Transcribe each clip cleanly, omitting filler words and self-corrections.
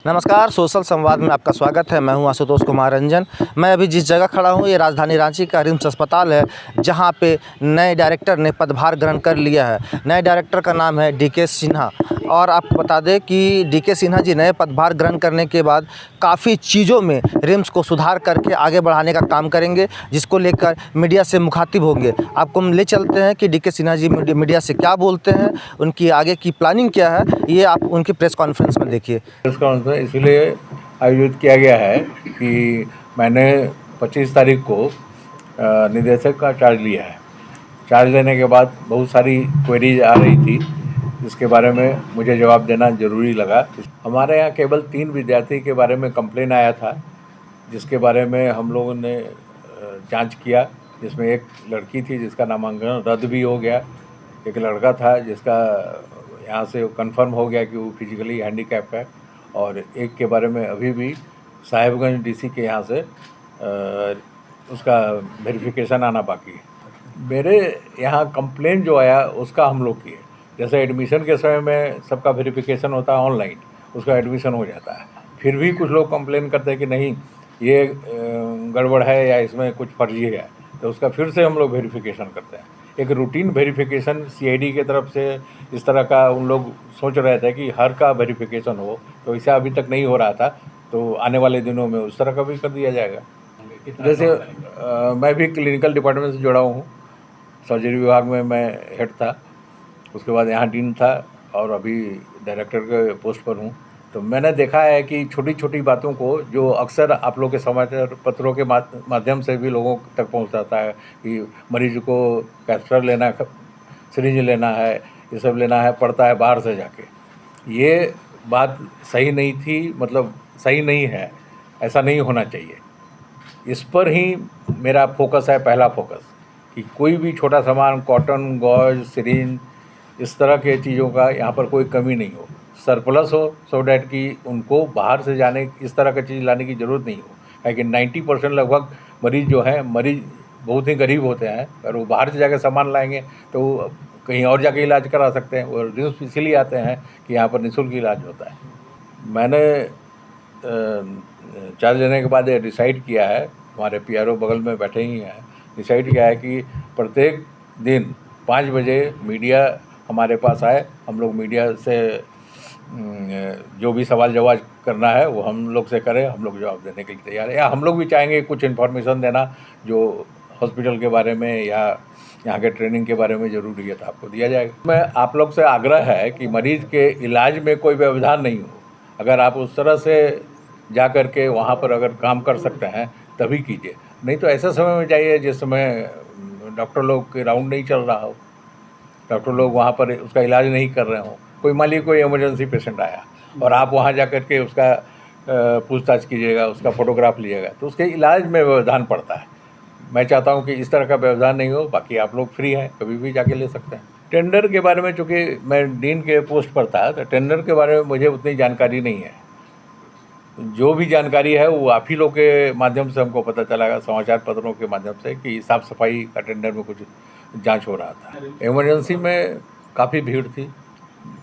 नमस्कार, सोशल संवाद में आपका स्वागत है। मैं हूं आशुतोष कुमार रंजन। मैं अभी जिस जगह खड़ा हूं ये राजधानी रांची का रिम्स अस्पताल है, जहां पे नए डायरेक्टर ने पदभार ग्रहण कर लिया है। नए डायरेक्टर का नाम है डीके सिन्हा। और आपको बता दें कि डीके सिन्हा जी नए पदभार ग्रहण करने के बाद काफ़ी चीज़ों में रिम्स को सुधार करके आगे बढ़ाने का काम करेंगे, जिसको लेकर मीडिया से मुखातिब होंगे। आपको हम ले चलते हैं कि डीके सिन्हा जी मीडिया से क्या बोलते हैं, उनकी आगे की प्लानिंग क्या है, ये आप उनकी प्रेस कॉन्फ्रेंस में देखिए। प्रेस कॉन्फ्रेंस इसलिए आयोजित किया गया है कि मैंने 25 तारीख को निदेशक का चार्ज लिया है। चार्ज लेने के बाद बहुत सारी क्वेरीज आ रही थी, जिसके बारे में मुझे जवाब देना ज़रूरी लगा। हमारे यहाँ केवल 3 विद्यार्थी के बारे में कंप्लेन आया था, जिसके बारे में हम लोगों ने जांच किया, जिसमें एक लड़की थी जिसका नामांकन रद्द भी हो गया, एक लड़का था जिसका यहाँ से कंफर्म हो गया कि वो फिजिकली हैंडीकैप है, और एक के बारे में अभी भी साहिबगंज डीसी के यहाँ से उसका वेरिफिकेशन आना बाकी है। मेरे यहाँ कंप्लेन जो आया उसका हम लोग किए। जैसे एडमिशन के समय में सबका वेरिफिकेशन होता है ऑनलाइन, उसका एडमिशन हो जाता है। फिर भी कुछ लोग कंप्लेन करते हैं कि नहीं ये गड़बड़ है या इसमें कुछ फर्जी है, तो उसका फिर से हम लोग वेरिफिकेशन करते हैं। एक रूटीन वेरिफिकेशन सीआईडी की तरफ से इस तरह का उन लोग सोच रहे थे कि हर का वेरिफिकेशन हो, तो ऐसा अभी तक नहीं हो रहा था। तो आने वाले दिनों में उस तरह का भी कर दिया जाएगा। जैसे मैं भी क्लिनिकल डिपार्टमेंट से जुड़ा हूँ। सर्जरी विभाग में मैं हेड था, उसके बाद यहाँ डीन था, और अभी डायरेक्टर के पोस्ट पर हूँ। तो मैंने देखा है कि छोटी छोटी बातों को जो अक्सर आप लोग के समाचार पत्रों के माध्यम से भी लोगों तक पहुँचाता है कि मरीज को कैथेटर लेना है, सिरिंज लेना है, ये सब लेना है, पड़ता है बाहर से जाके। ये बात सही नहीं थी, मतलब सही नहीं है, ऐसा नहीं होना चाहिए। इस पर ही मेरा फोकस है, पहला फोकस, कि कोई भी छोटा सामान, कॉटन, गॉज, सिरिंज, इस तरह के चीज़ों का यहाँ पर कोई कमी नहीं हो, सरप्लस हो, सो डैट कि उनको बाहर से जाने इस तरह की चीज़ लाने की ज़रूरत नहीं हो। क्योंकि 90% लगभग मरीज़ जो है, मरीज़ बहुत ही गरीब होते हैं, और वो बाहर से जाकर सामान लाएंगे तो कहीं और जाके इलाज करा सकते हैं। और रिम्स इसीलिए आते हैं कि यहाँ पर निःशुल्क इलाज होता है। मैंने चार्ज लेने के बाद ये डिसाइड किया है, हमारे पीआरओ बगल में बैठे ही हैं, डिसाइड किया है कि प्रत्येक दिन 5 बजे मीडिया हमारे पास आए। हम लोग मीडिया से जो भी सवाल जवाब करना है वो हम लोग से करें, हम लोग जवाब देने के लिए तैयार है। या हम लोग भी चाहेंगे कुछ इन्फॉर्मेशन देना जो हॉस्पिटल के बारे में या यहाँ के ट्रेनिंग के बारे में ज़रूरी है, तो आपको दिया जाएगा। मैं आप लोग से आग्रह है कि मरीज़ के इलाज में कोई व्यवधान नहीं हो। अगर आप उस तरह से जा कर के वहाँ पर अगर काम कर सकते हैं तभी कीजिए, नहीं तो ऐसे समय में जाइए जिस समय डॉक्टर लोग के राउंड नहीं चल रहा हो, डॉक्टर लोग वहाँ पर उसका इलाज नहीं कर रहे हों। कोई मान लीजिए कोई इमरजेंसी पेशेंट आया और आप वहाँ जा कर के उसका पूछताछ कीजिएगा, उसका फ़ोटोग्राफ लीजिएगा, तो उसके इलाज में व्यवधान पड़ता है। मैं चाहता हूँ कि इस तरह का व्यवधान नहीं हो। बाकी आप लोग फ्री हैं, कभी भी जाके ले सकते हैं। टेंडर के बारे में, चूँकि मैं डीन के पोस्ट पर था, तो टेंडर के बारे में मुझे उतनी जानकारी नहीं है। जो भी जानकारी है वो आप ही लोग के माध्यम से हमको पता चला, समाचार पत्रों के माध्यम से, कि साफ़ सफाई का टेंडर में कुछ जांच हो रहा था। इमरजेंसी में काफ़ी भीड़ थी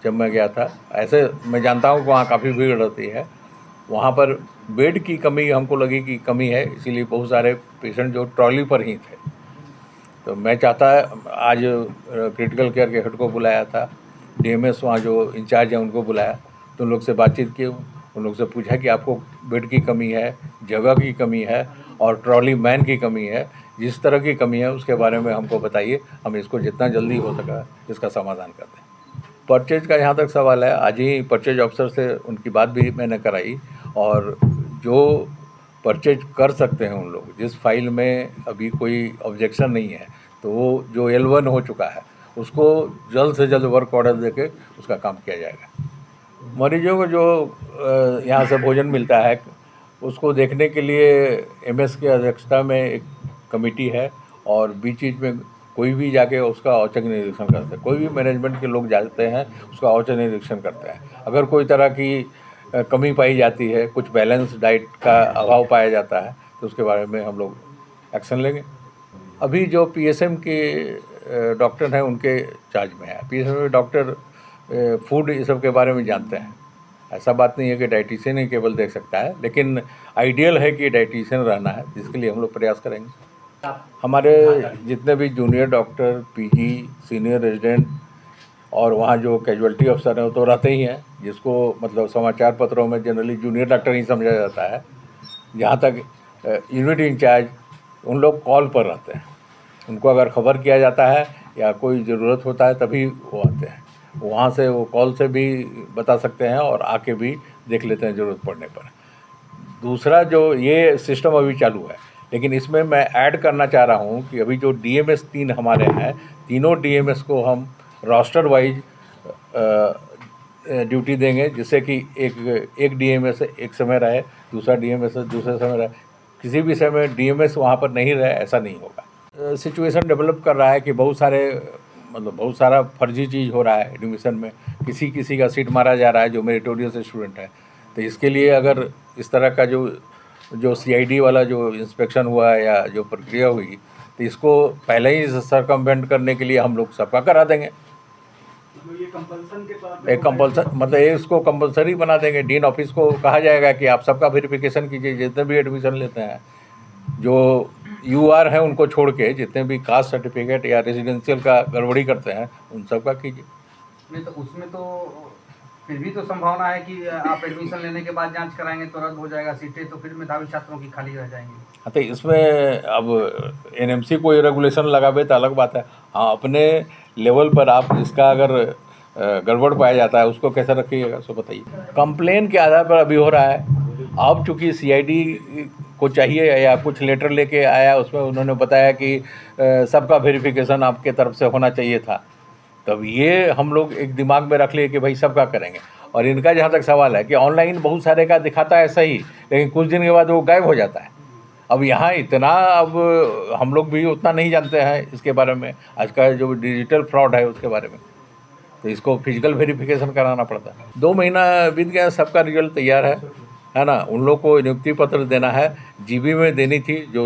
जब मैं गया था। ऐसे मैं जानता हूँ कि वहाँ काफ़ी भीड़ रहती है। वहाँ पर बेड की कमी हमको लगी कि कमी है, इसीलिए बहुत सारे पेशेंट जो ट्रॉली पर ही थे। तो मैं चाहता आज क्रिटिकल केयर के हेड को बुलाया था, डीएमएस वहाँ जो इंचार्ज हैं उनको बुलाया, तो उन लोग से बातचीत की, उन लोग से पूछा कि आपको बेड की कमी है, जगह की कमी है और ट्रॉली मैन की कमी है। जिस तरह की कमी है उसके बारे में हमको बताइए, हम इसको जितना जल्दी हो सका इसका समाधान करते हैं। परचेज का जहाँ तक सवाल है, आज ही परचेज ऑफिसर से उनकी बात भी मैंने कराई, और जो परचेज कर सकते हैं उन लोग, जिस फाइल में अभी कोई ऑब्जेक्शन नहीं है, तो वो जो L1 हो चुका है उसको जल्द से जल्द वर्क ऑर्डर देके उसका काम किया जाएगा। मरीजों को जो यहाँ से भोजन मिलता है उसको देखने के लिए एमएस की अध्यक्षता में एक कमेटी है, और बीच बीच में कोई भी जाके उसका औचक निरीक्षण करता है। कोई भी मैनेजमेंट के लोग जाते हैं उसका औचक निरीक्षण करते हैं। अगर कोई तरह की कमी पाई जाती है, कुछ बैलेंस डाइट का अभाव पाया जाता है, तो उसके बारे में हम लोग एक्शन लेंगे। अभी जो पीएसएम के डॉक्टर हैं उनके चार्ज में है। पीएसएम में डॉक्टर फूड ये सब के बारे में जानते हैं। ऐसा बात नहीं है कि डाइटिशियन ही केवल देख सकता है, लेकिन आइडियल है कि डाइटिशियन रहना है, जिसके लिए हम लोग प्रयास करेंगे। हमारे जितने भी junior doctor, PG, senior resident और वहाँ जो कैजुअल्टी अफसर हैं वो तो रहते ही हैं, जिसको मतलब समाचार पत्रों में जनरली जूनियर डॉक्टर ही समझा जाता है। जहाँ तक यूनिट इंचार्ज, उन लोग कॉल पर रहते हैं, उनको अगर खबर किया जाता है या कोई ज़रूरत होता है तभी वो आते हैं। वहाँ से वो कॉल से भी बता सकते हैं और आके भी देख लेते हैं ज़रूरत पड़ने पर। दूसरा जो ये सिस्टम अभी चालू है, लेकिन इसमें मैं ऐड करना चाह रहा हूँ कि अभी जो DMS 3 हमारे हैं, तीनों DMS को हम रोस्टर वाइज ड्यूटी देंगे, जिससे कि एक DMS एक समय रहे, दूसरा DMS दूसरे समय रहे। किसी भी समय DMS वहाँ पर नहीं रहे, ऐसा नहीं होगा। सिचुएशन डेवलप कर रहा है कि बहुत सारा फर्जी चीज़ हो रहा है एडमिशन में, किसी का सीट मारा जा रहा है जो मेरिटोरियस स्टूडेंट है। तो इसके लिए अगर इस तरह का जो CID वाला जो इंस्पेक्शन हुआ है या जो प्रक्रिया हुई, तो इसको पहले ही सरकमवेंट करने के लिए हम लोग सबका करा देंगे। ये कंपल्सन के तौर एक कंपल्सन मतलब इसको कंपल्सरी बना देंगे। डीन ऑफिस को कहा जाएगा कि आप सबका वेरिफिकेशन कीजिए, जितने भी एडमिशन लेते हैं, जो UR हैं उनको छोड़ के जितने भी कास्ट सर्टिफिकेट या रेजिडेंशियल का गड़बड़ी करते हैं उन सबका कीजिए। नहीं तो उसमें तो फिर भी तो संभावना है कि आप एडमिशन लेने के बाद जांच कराएंगे तो रद्द हो जाएगा सीटें, तो फिर मेधावी छात्रों की खाली रह जाएंगी। हाँ, तो इसमें अब NMC कोई रेगुलेशन लगावे तो अलग बात है। हाँ, अपने लेवल पर आप जिसका अगर गड़बड़ पाया जाता है उसको कैसे रखिएगा, सो बताइए। कंप्लेन के आधार पर अभी हो रहा है। अब चूँकि CID को चाहिए या कुछ लेटर लेके आया, उसमें उन्होंने बताया कि सबका वेरिफिकेशन आपके तरफ से होना चाहिए था, तब ये हम लोग एक दिमाग में रख लिए कि भाई सबका करेंगे। और इनका जहाँ तक सवाल है कि ऑनलाइन बहुत सारे का दिखाता है सही, लेकिन कुछ दिन के बाद वो गायब हो जाता है। अब यहाँ इतना अब हम लोग भी उतना नहीं जानते हैं इसके बारे में, आज का जो डिजिटल फ्रॉड है उसके बारे में, तो इसको फिजिकल वेरिफिकेशन कराना पड़ता है। 2 महीना बीत गया, सबका रिजल्ट तैयार है ना। उन लोग को नियुक्ति पत्र देना है, GB में देनी थी, जो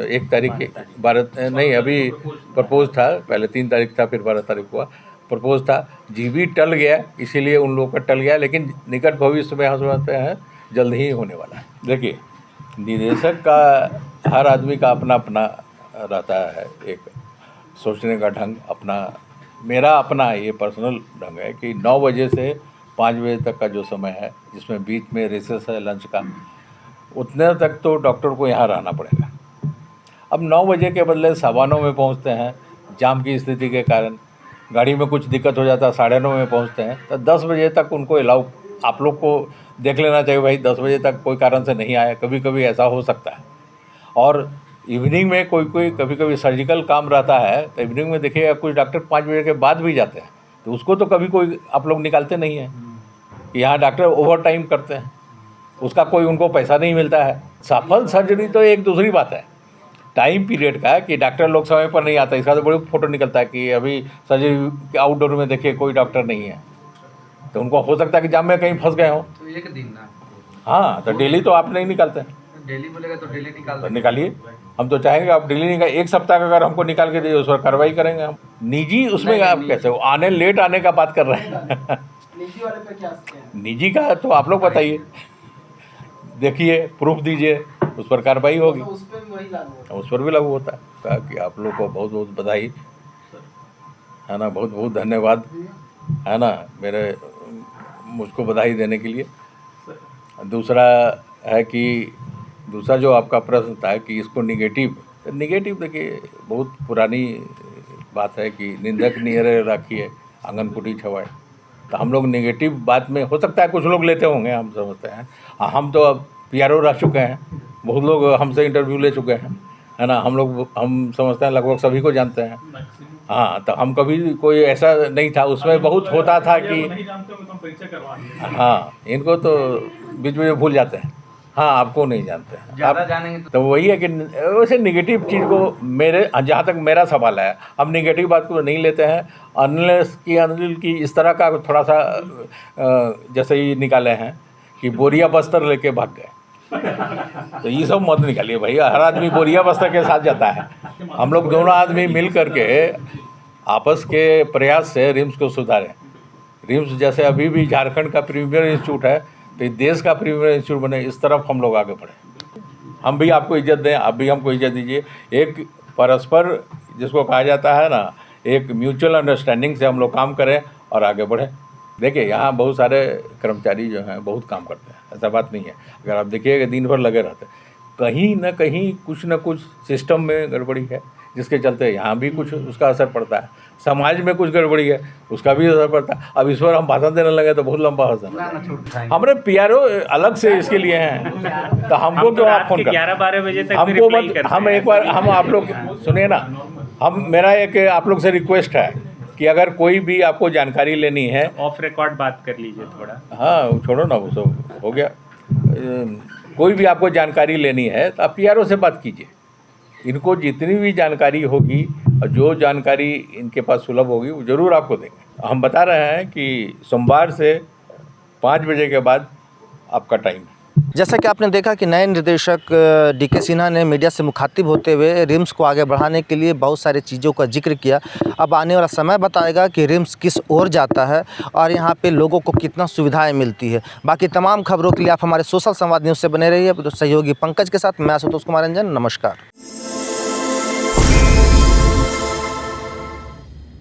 1 तारीख 12 नहीं अभी प्रपोज था, पहले 3 तारीख था, फिर 12 तारीख हुआ, प्रपोज था। GB टल गया, इसीलिए उन लोगों का टल गया, लेकिन निकट भविष्य में हम समझते हैं जल्द ही होने वाला है। देखिए, निदेशक का हर आदमी का अपना अपना रहता है, एक सोचने का ढंग अपना। मेरा अपना ये पर्सनल ढंग है कि 9 बजे से 5 बजे तक का जो समय है, जिसमें बीच में रिसेस है लंच का, उतने तक तो डॉक्टर को यहाँ रहना पड़ेगा। अब 9 बजे के बदले 9:15 में पहुँचते हैं, जाम की स्थिति के कारण गाड़ी में कुछ दिक्कत हो जाता है, 9:30 में पहुँचते हैं, तो 10 बजे तक उनको अलाउ, आप लोग को देख लेना चाहिए भाई 10 बजे तक कोई कारण से नहीं आया, कभी कभी ऐसा हो सकता है। और इवनिंग में कभी कभी सर्जिकल काम रहता है, तो इवनिंग में देखिएगा कुछ डॉक्टर 5 बजे के बाद भी जाते हैं, तो उसको तो कभी कोई आप लोग निकालते नहीं हैं। यहाँ डॉक्टर ओवर टाइम करते हैं, उसका कोई उनको पैसा नहीं मिलता है। सफल सर्जरी तो एक दूसरी बात है, टाइम पीरियड का, कि डॉक्टर लोग समय पर नहीं आता, इसका तो बड़ी फोटो निकलता है कि अभी सर्जरी के आउटडोर में देखिए कोई डॉक्टर नहीं है, तो उनको हो सकता है कि जाम में कहीं फंस गए हों। तो एक दिन ना, हाँ, तो डेली तो आप नहीं निकालते हैं, डेली बोलेगा तो डेली निकाल तो देंगे। निकालिए। हम तो चाहेंगे आप डेली निकाल, 1 सप्ताह का अगर हमको निकाल के दीजिए उस पर कार्रवाई करेंगे हम। निजी उसमें आप कैसे आने लेट आने का बात कर रहे हैं। निजी वाले पे क्या सकते हैं? निजी का तो आप लोग बताइए, देखिए, प्रूफ दीजिए, उस पर कार्रवाई होगी। तो उस पर वही लागू होता उस पर भी लागू होता है। कहा कि आप लोग को बहुत बहुत बधाई है ना, बहुत बहुत धन्यवाद है ना, मुझको बधाई देने के लिए। दूसरा है कि दूसरा जो आपका प्रश्न था कि इसको निगेटिव देखिए, बहुत पुरानी बात है कि निंदक नियरे राखिए आंगन कुटी छवाए। तो हम लोग नेगेटिव बात में हो सकता है कुछ लोग लेते होंगे, हम समझते हैं। हम तो अब PRO रह चुके हैं, बहुत लोग हमसे इंटरव्यू ले चुके हैं, है ना। हम समझते हैं लगभग सभी को जानते हैं। हाँ, तो हम कभी कोई ऐसा नहीं था, उसमें बहुत होता था कि हाँ, इनको तो बीच में भूल जाते हैं। हाँ, आपको नहीं जानते हैं ज़्यादा जानेंगे तो वही है कि वैसे निगेटिव चीज़ को जहाँ तक मेरा सवाल है, हम निगेटिव बात को नहीं लेते हैं, अनलेस कि अनिल की इस तरह का थोड़ा सा जैसे ही निकाले हैं कि बोरिया बस्तर लेके भाग गए, तो ये सब मत निकालिए भाई। हर आदमी बोरिया बस्तर के साथ जाता है। हम लोग दोनों आदमी मिल करके आपस के प्रयास से रिम्स को सुधारें, रिम्स जैसे अभी भी झारखंड का प्रीमियर इंस्टीट्यूट है, तो देश का प्रीमियर इंस्टीट्यूट बने, इस तरफ हम लोग आगे बढ़े। हम भी आपको इज्जत दें, आप भी हमको इज्जत दीजिए। एक परस्पर जिसको कहा जाता है ना, एक म्यूचुअल अंडरस्टैंडिंग से हम लोग काम करें और आगे बढ़ें। देखिए यहाँ बहुत सारे कर्मचारी जो हैं बहुत काम करते हैं, ऐसा बात नहीं है। अगर आप देखिएगा दिन भर लगे रहते हैं, कहीं ना कहीं कुछ ना कुछ सिस्टम में गड़बड़ी है, जिसके चलते यहाँ भी कुछ उसका असर पड़ता है। समाज में कुछ गड़बड़ी है, उसका भी असर पड़ता है। अब इस पर हम भाषण देने लगे तो बहुत लंबा भाषण। हमारे पीआरओ अलग से इसके लिए हैं, तो हमको क्यों आप फोन कर 11-12 बजे तक हमको मत, हम एक बार हम आप लोग सुनिए ना, हम मेरा एक आप लोग से रिक्वेस्ट है कि अगर कोई भी आपको जानकारी लेनी है, ऑफ रिकॉर्ड बात कर लीजिए थोड़ा। हाँ छोड़ो ना, वो सब हो गया। कोई भी आपको जानकारी लेनी है तो आप पीआरओ से बात कीजिए। इनको जितनी भी जानकारी होगी और जो जानकारी इनके पास सुलभ होगी वो ज़रूर आपको देंगे। हम बता रहे हैं कि सोमवार से 5 बजे के बाद आपका टाइम है। जैसा कि आपने देखा कि नए निदेशक डीके सिन्हा ने मीडिया से मुखातिब होते हुए रिम्स को आगे बढ़ाने के लिए बहुत सारी चीज़ों का जिक्र किया। अब आने वाला समय बताएगा कि रिम्स किस ओर जाता है और यहाँ पे लोगों को कितना सुविधाएं मिलती है। बाकी तमाम खबरों के लिए आप हमारे सोशल संवाद न्यूज़ से बने रहिए। सहयोगी पंकज के साथ मैं आशुतोष कुमार रंजन, नमस्कार।